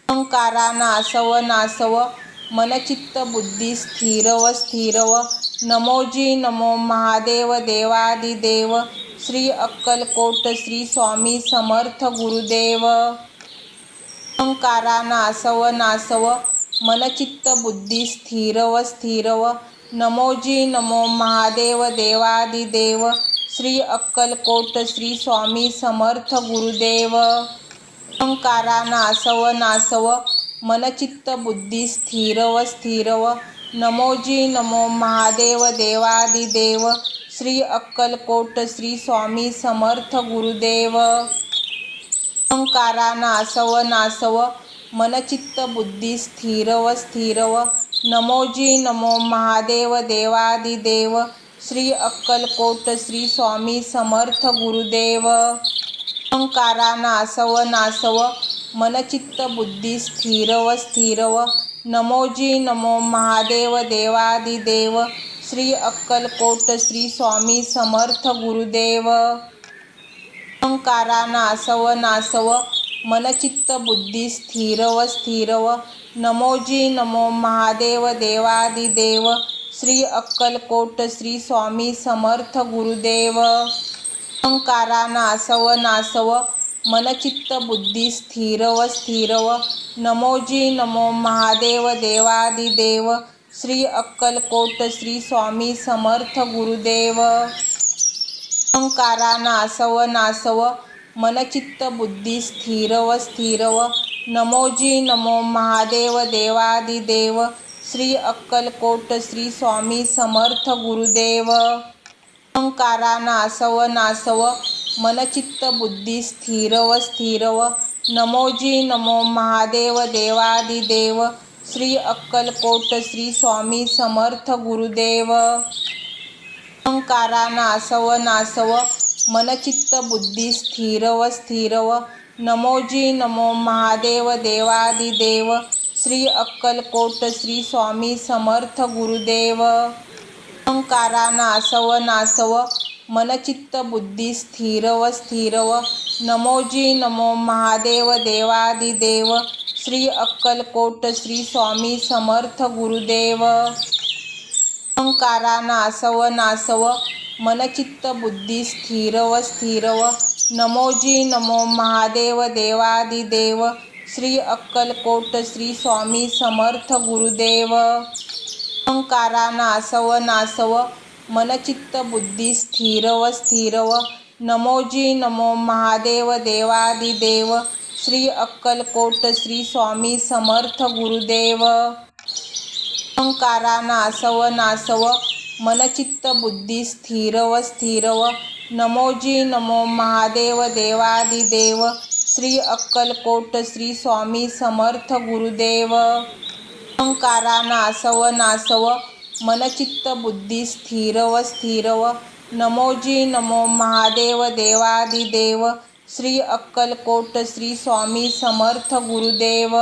A: अहंकारा नासव नासव मनचित्त बुद्धी स्थिरव स्थिरव. नमोजी नमो महादेव देवादिदेव. श्री अक्कलकोट श्री स्वामी समर्थ गुरुदेव. अहंकारा नासव नासव मनचित्त बुद्धी स्थिरव स्थिरव. नमोजी नमो महादेव देवादिदेव. श्री अक्कलकोट श्री स्वामी समर्थ गुरुदेव. अहंकारा नासव नासव मनचित्त बुद्धी स्थिरव स्थिरव. नमोजी नमो महादेव देवादिदेव. श्री अक्कलकोट श्री स्वामी समर्थ गुरुदेव. अहंकारा नासव नासव मनचित्त बुद्धी स्थिरव स्थिरव. नमोजी नमो महादेव देवादिदेव. श्री अक्कलकोट श्री स्वामी समर्थ गुरुदेव. अहंकारा नासव नासव मनचित्त बुद्धी स्थिरव स्थिरव. नमोजी नमो महादेव देवादिदेव. श्री अक्कलकोट श्री स्वामी समर्थ गुरुदेव. अहंकारा नासव नासव मनचित्त बुद्धी स्थिरव स्थिरव. नमोजी नमो महादेव देवादिदेव. श्री अक्कलकोट श्री स्वामी समर्थ गुरुदेव. अहंकारा नासव नासव मनचित्त बुद्धी स्थिरव स्थिरव. नमोजी नमो महादेव देवादिदेव. श्री अक्कलकोट श्री स्वामी समर्थ गुरुदेव. अहंकारा नासव नासव मनचित्त बुद्धी स्थिरव स्थिरव. नमोजी नमो महादेव देवादिदेव. श्री अक्कलकोट श्री स्वामी समर्थ गुरुदेव. अहंकारा नासव नासव मनचित्त बुद्धी स्थिरव स्थिरव नमोजी नमो महादेव देवादिदेव श्री अक्कलकोट श्री स्वामी समर्थ गुरुदेव। अहंकारा नासव नासव मनचित्त बुद्धी स्थिरव स्थिरव नमोजी नमो महादेव देवादिदेव श्री अक्कलकोट श्री स्वामी समर्थ गुरुदेव। अहंकारा नासव नासव मनचित्त बुद्धी स्थिरव स्थिरव नमोजी नमो महादेव देवादिदेव श्री अक्कलकोट श्री स्वामी समर्थ गुरुदेव। अहंकारा नासव नासव मनचित्त बुद्धी स्थिरव स्थिरव नमोजी नमो महादेव देवादिदेव श्री अक्कलकोट श्री स्वामी समर्थ गुरुदेव। अहंकारा नासव नासव मनचित्त बुद्धी स्थिरव स्थिरव नमोजी नमो महादेव देवादिदेव श्री अक्कलकोट श्री स्वामी समर्थ गुरुदेव। अहंकारा नासव नासव मनचित्त बुद्धी स्थिरव स्थिरव नमोजी नमो महादेव देवादिदेव श्री अक्कलकोट श्री स्वामी समर्थ गुरुदेव। अहंकारा नासव नासव मनचित्त बुद्धी स्थिरव स्थिरव नमोजी नमो महादेव देवादिदेव श्री अक्कलकोट श्री स्वामी समर्थ गुरुदेव।